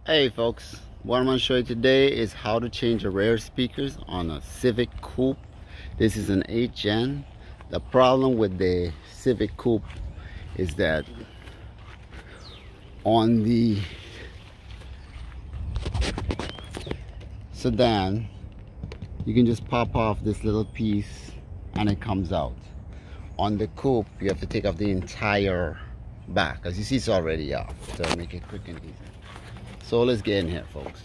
Hey folks, what I'm going to show you today is how to change the rear speakers on a Civic Coupe. This is an 8th gen. The problem with the Civic Coupe is that on the sedan you can just pop off this little piece and it comes out. On the Coupe you have to take off the entire back. As you see, it's already off, so make it quick and easy. So let's get in here, folks.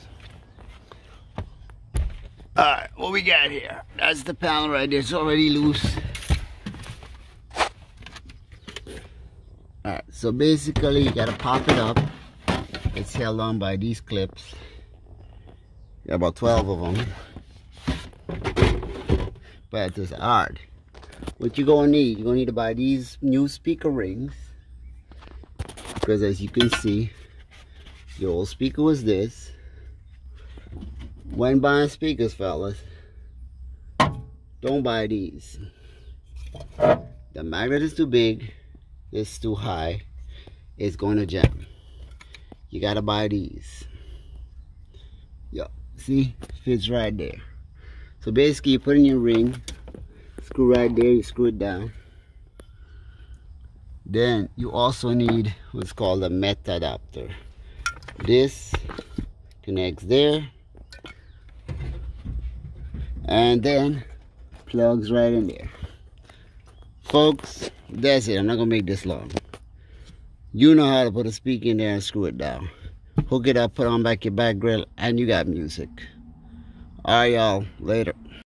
Alright, what we got here? That's the panel right there. It's already loose. Alright, so basically you gotta pop it up. It's held on by these clips. Got about 12 of them. But it's hard. What you're gonna need, you're gonna need to buy these new speaker rings. Because as you can see, the old speaker was this. When buying speakers, fellas, don't buy these. The magnet is too big, it's too high, it's going to jam. You gotta buy these. Yup, see, fits right there. So basically you put in your ring, screw right there, you screw it down. Then you also need what's called a Met adapter. This connects there and then plugs right in there. Folks, that's it. I'm not gonna make this long. You know how to put a speaker in there and screw it down. Hook it up, put on back your back grill, and you got music. Alright y'all, later.